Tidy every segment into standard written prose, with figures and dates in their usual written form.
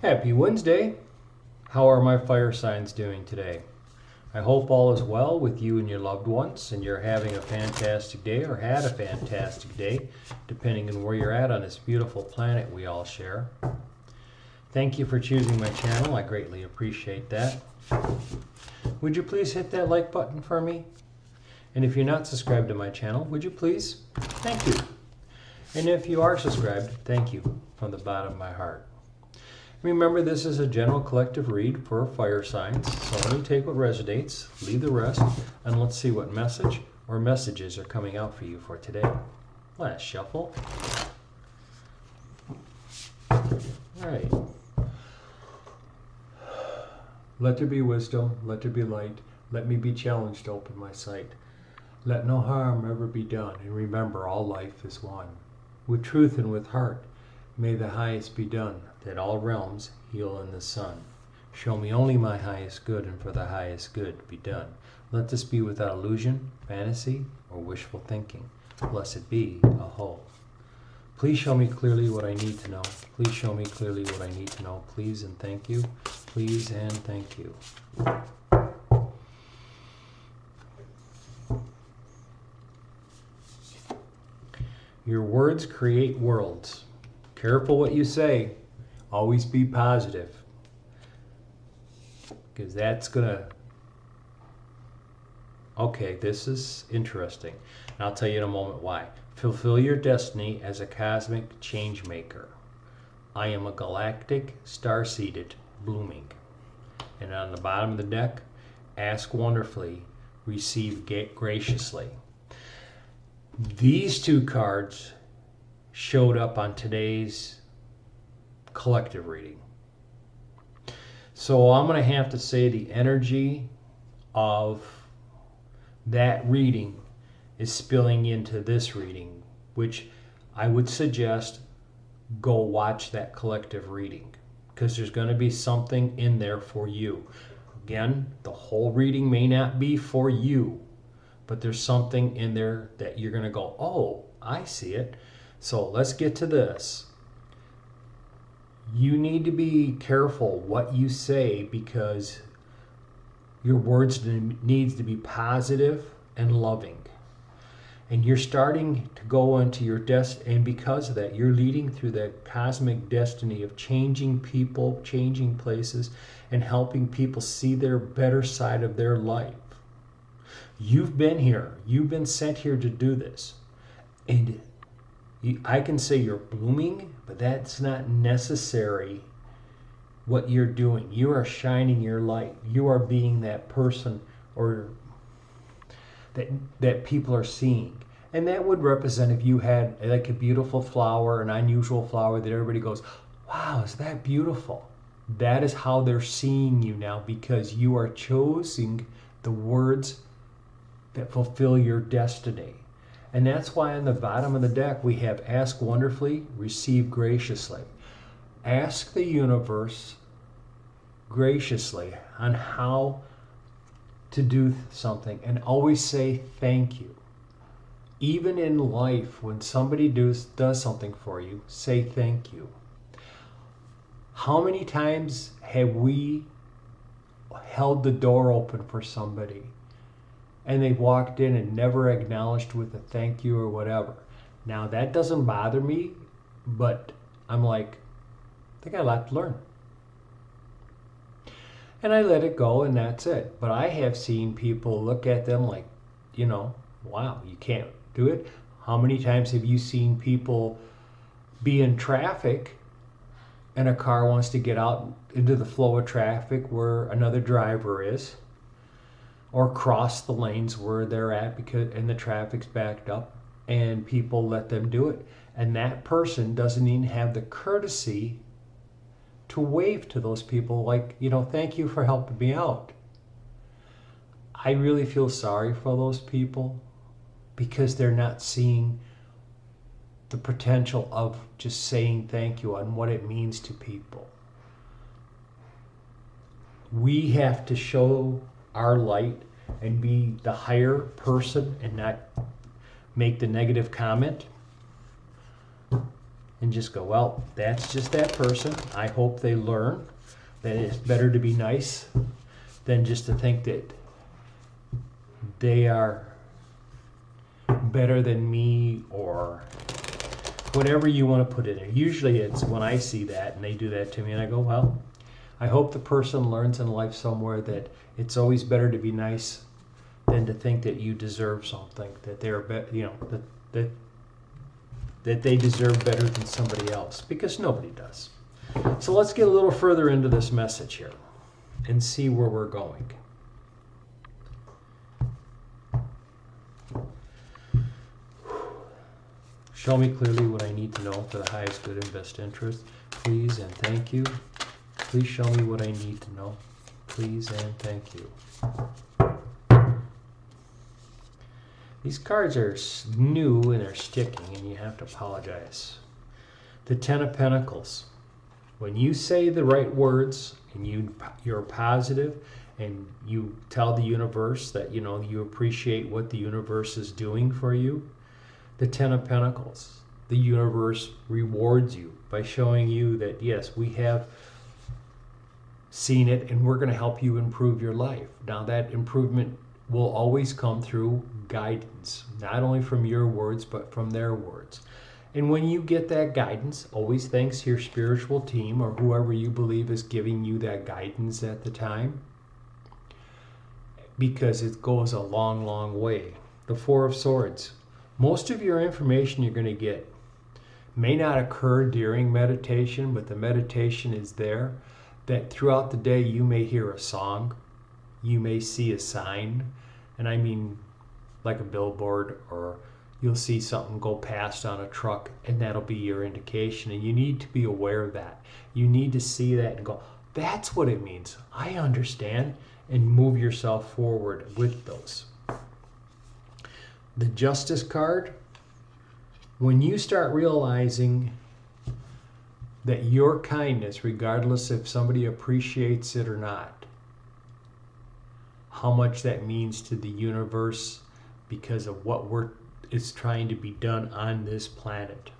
Happy Wednesday! How are my fire signs doing today? I hope all is well with you and your loved ones and you're having a fantastic day or had a fantastic day, depending on where you're at on this beautiful planet we all share. Thank you for choosing my channel. I greatly appreciate that. Would you please hit that like button for me? And if you're not subscribed to my channel, would you please? Thank you. And if you are subscribed, thank you from the bottom of my heart. Remember, this is a general collective read for fire signs, so only take what resonates, leave the rest, and let's see what message or messages are coming out for you for today. Last shuffle. All right. Let there be wisdom, let there be light, let me be challenged to open my sight. Let no harm ever be done, and remember all life is one. With truth and with heart, may the highest be done, that all realms heal in the sun. Show me only my highest good, and for the highest good be done. Let this be without illusion, fantasy, or wishful thinking. Blessed be a whole. Please show me clearly what I need to know. Please show me clearly what I need to know. Please and thank you. Please and thank you. Your words create worlds. Careful what you say. Always be positive. Because that's going to... Okay, this is interesting. And I'll tell you in a moment why. Fulfill your destiny as a cosmic change maker. I am a galactic, star-seeded, blooming. And on the bottom of the deck, ask wonderfully, receive graciously. These two cards showed up on today's collective reading. So I'm going to have to say the energy of that reading is spilling into this reading, which I would suggest go watch that collective reading, because there's going to be something in there for you. Again, the whole reading may not be for you, but there's something in there that you're going to go, oh, I see it. So let's get to this. You need to be careful what you say, because your words needs to be positive and loving. And you're starting to go into your destiny, and because of that, you're leading through that cosmic destiny of changing people, changing places, and helping people see their better side of their life. You've been here. You've been sent here to do this. And I can say you're blooming, but that's not necessary what you're doing. You are shining your light. You are being that person or that people are seeing. And that would represent if you had like a beautiful flower, an unusual flower that everybody goes, wow, is that beautiful? That is how they're seeing you now, because you are choosing the words that fulfill your destiny. And that's why on the bottom of the deck we have ask wonderfully, receive graciously. Ask the universe graciously on how to do something, and always say thank you. Even in life, when somebody does something for you, say thank you. How many times have we held the door open for somebody and they walked in and never acknowledged with a thank you or whatever? Now that doesn't bother me, but I'm like, I think I got a lot to learn. And I let it go, and that's it. But I have seen people look at them like, you know, wow, you can't do it. How many times have you seen people be in traffic and a car wants to get out into the flow of traffic where another driver is, or cross the lanes where they're at and the traffic's backed up, and people let them do it, and that person doesn't even have the courtesy to wave to those people like, you know, thank you for helping me out. I really feel sorry for those people, because they're not seeing the potential of just saying thank you and what it means to people. We have to show our light and be the higher person and not make the negative comment. and just go, well, that's just that person. I hope they learn that it's better to be nice than just to think that they are better than me, or whatever you want to put in there. Usually it's when I see that and they do that to me, and I go, well, I hope the person learns in life somewhere that it's always better to be nice than to think that you deserve something, that they're that they deserve better than somebody else, because nobody does. So let's get a little further into this message here and see where we're going. Show me clearly what I need to know for the highest good and best interest. Please and thank you. Please show me what I need to know. Please and thank you. These cards are new and they're sticking, and you have to apologize. The Ten of Pentacles. When you say the right words and you're positive and you tell the universe that you appreciate what the universe is doing for you, the Ten of Pentacles, the universe rewards you by showing you that, yes, we have seen it and we're going to help you improve your life. Now, that improvement will always come through guidance, not only from your words, but from their words. And when you get that guidance, always thanks to your spiritual team or whoever you believe is giving you that guidance at the time, because it goes a long, long way. The Four of Swords. Most of your information you're going to get may not occur during meditation, but the meditation is there, that throughout the day you may hear a song, you may see a sign, and I mean like a billboard, or you'll see something go past on a truck, and that'll be your indication, and you need to be aware of that. You need to see that and go, that's what it means. I understand, and move yourself forward with those. The Justice card, when you start realizing that your kindness, regardless if somebody appreciates it or not, how much that means to the universe because of what is trying to be done on this planet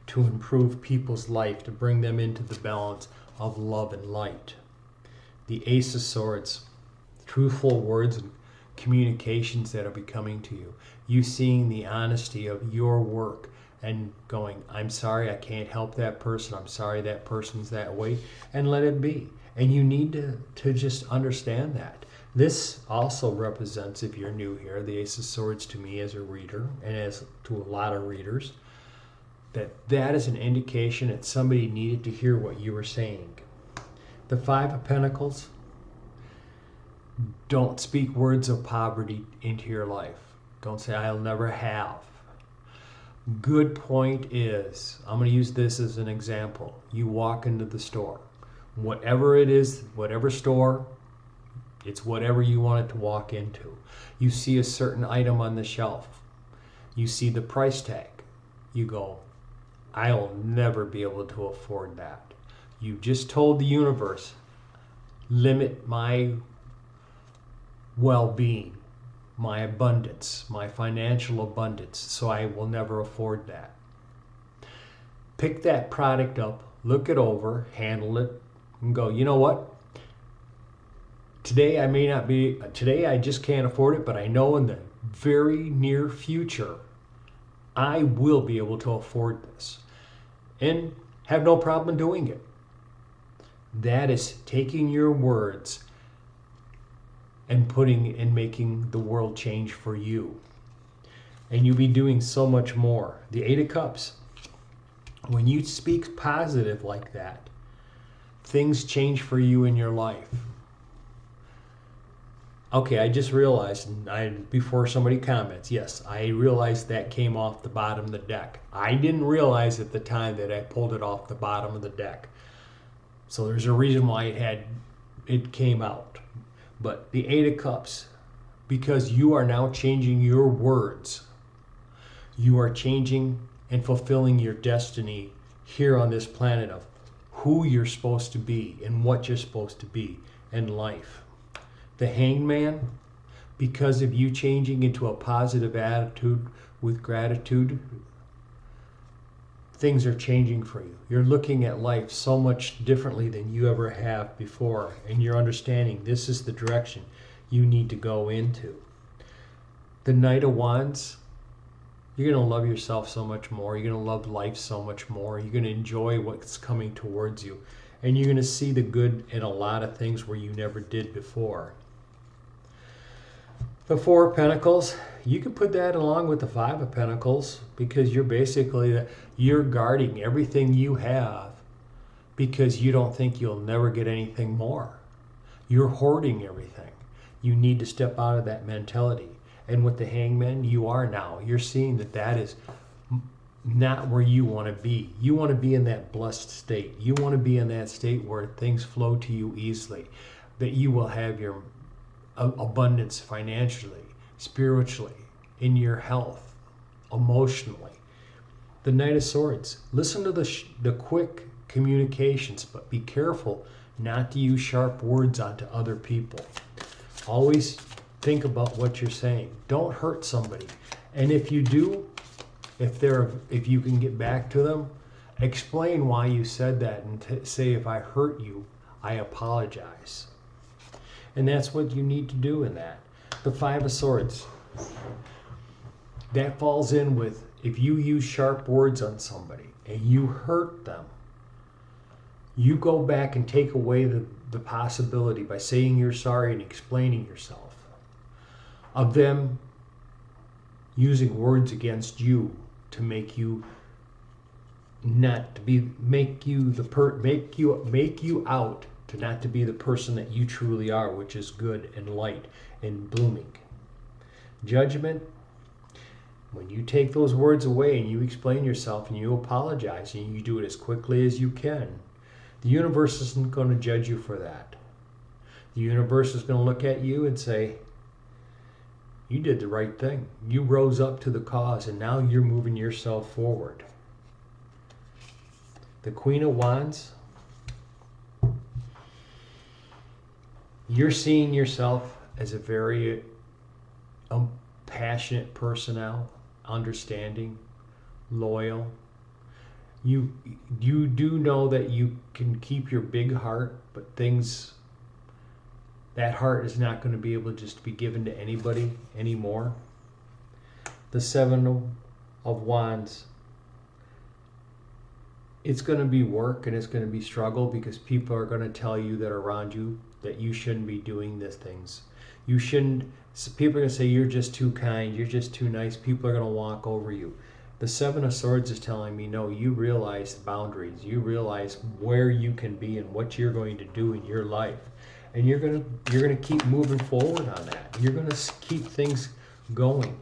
to improve people's life, to bring them into the balance of love and light. The Ace of Swords, truthful words and communications that will be coming to you. You seeing the honesty of your work and going, I'm sorry, I can't help that person. I'm sorry that person's that way, and let it be. And you need to just understand that. This also represents, if you're new here, the Ace of Swords to me as a reader, and as to a lot of readers, that is an indication that somebody needed to hear what you were saying. The Five of Pentacles. Don't speak words of poverty into your life. Don't say, I'll never have. Good point is, I'm going to use this as an example. You walk into the store. Whatever it is, whatever store, it's whatever you want it to walk into. You see a certain item on the shelf. You see the price tag. You go, I'll never be able to afford that. You just told the universe, limit my well-being, my abundance, my financial abundance, so I will never afford that. Pick that product up, look it over, handle it, and go, you know what? Today I just can't afford it, but I know in the very near future, I will be able to afford this and have no problem doing it. That is taking your words and making the world change for you. And you'll be doing so much more. The Eight of Cups. When you speak positive like that, things change for you in your life. Okay, I just realized, before somebody comments, yes, I realized that came off the bottom of the deck. I didn't realize at the time that I pulled it off the bottom of the deck. So there's a reason why it came out. But the Eight of Cups, because you are now changing your words, you are changing and fulfilling your destiny here on this planet of who you're supposed to be and what you're supposed to be in life. The Hanged Man, because of you changing into a positive attitude with gratitude, things are changing for you. You're looking at life so much differently than you ever have before, and you're understanding this is the direction you need to go into. The Knight of Wands, you're going to love yourself so much more. You're going to love life so much more. You're going to enjoy what's coming towards you. And you're going to see the good in a lot of things where you never did before. The Four of Pentacles, you can put that along with the Five of Pentacles, because you're guarding everything you have because you don't think you'll never get anything more. You're hoarding everything. You need to step out of that mentality. And with the Hangman, you are now. You're seeing that is not where you want to be. You want to be in that blessed state. You want to be in that state where things flow to you easily, that you will have your abundance financially, spiritually, in your health, emotionally. The Knight of Swords. Listen to the quick communications, but be careful not to use sharp words onto other people. Always think about what you're saying. Don't hurt somebody. And if you do, if you can get back to them, explain why you said that and say, if I hurt you, I apologize. And that's what you need to do in that. The Five of Swords. That falls in with, if you use sharp words on somebody and you hurt them, you go back and take away the possibility by saying you're sorry and explaining yourself, of them using words against you to make you make you out to not to be the person that you truly are, which is good and light and blooming. Judgment. When you take those words away and you explain yourself and you apologize and you do it as quickly as you can, the universe isn't going to judge you for that. The universe is going to look at you and say, you did the right thing. You rose up to the cause, and now you're moving yourself forward. The Queen of Wands. You're seeing yourself as a very passionate person now, understanding, loyal. You do know that you can keep your big heart, but that heart is not going to be able to just be given to anybody anymore. The Seven of Wands. It's going to be work and it's going to be struggle, because people are going to tell you that are around you that you shouldn't be doing these things. You shouldn't. People are going to say you're just too kind, you're just too nice. People are going to walk over you. The Seven of Swords is telling me, no, you realize the boundaries. You realize where you can be and what you're going to do in your life. And you're gonna keep moving forward on that. You're gonna keep things going,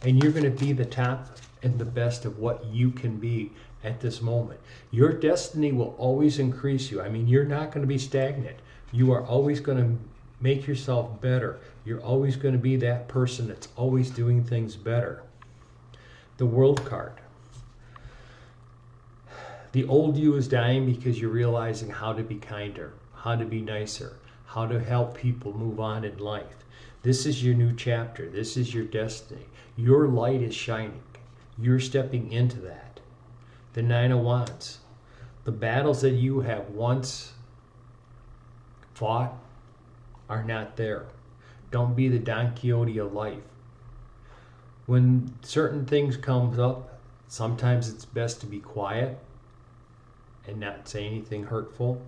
and you're gonna be the top and the best of what you can be at this moment. Your destiny will always increase you. I mean, you're not going to be stagnant. You are always going to make yourself better. You're always going to be that person that's always doing things better. The World card. The old you is dying because you're realizing how to be kinder, how to be nicer, how to help people move on in life. This is your new chapter. This is your destiny. Your light is shining. You're stepping into that. The Nine of Wands. The battles that you have once fought are not there. Don't be the Don Quixote of life. When certain things come up, sometimes it's best to be quiet and not say anything hurtful,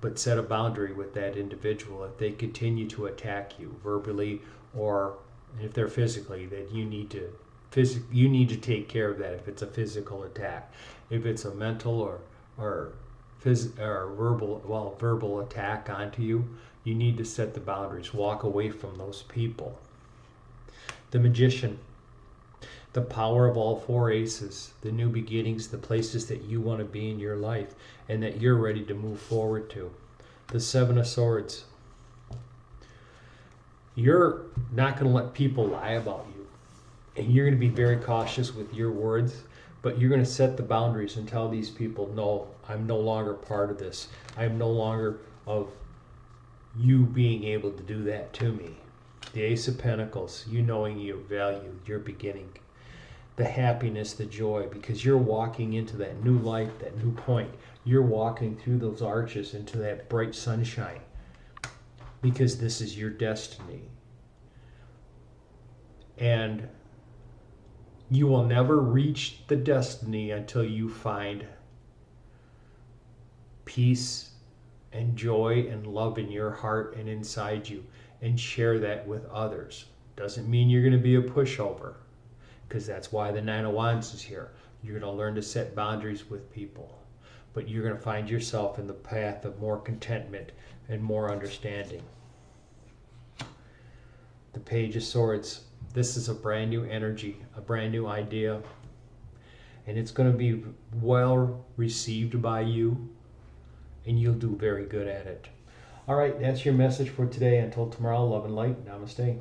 but set a boundary with that individual. If they continue to attack you verbally, or if they're physically, that you need to take care of that. If it's a physical attack, if it's a mental or verbal attack onto you, you need to set the boundaries. Walk away from those people. The Magician. The power of all four aces, the new beginnings, the places that you want to be in your life and that you're ready to move forward to. The Seven of Swords. You're not going to let people lie about you. And you're going to be very cautious with your words, but you're going to set the boundaries and tell these people, no, I'm no longer part of this. I'm no longer of you being able to do that to me. The Ace of Pentacles, you knowing your value, your beginning. the happiness, the joy, because you're walking into that new light, that new point. You're walking through those arches into that bright sunshine because this is your destiny. And you will never reach the destiny until you find peace and joy and love in your heart and inside you, and share that with others. Doesn't mean you're going to be a pushover, because that's why the Nine of Wands is here. You're going to learn to set boundaries with people, but you're going to find yourself in the path of more contentment and more understanding. The Page of Swords. This is a brand new energy, a brand new idea, and it's going to be well received by you, and you'll do very good at it. All right, that's your message for today. Until tomorrow, love and light. Namaste.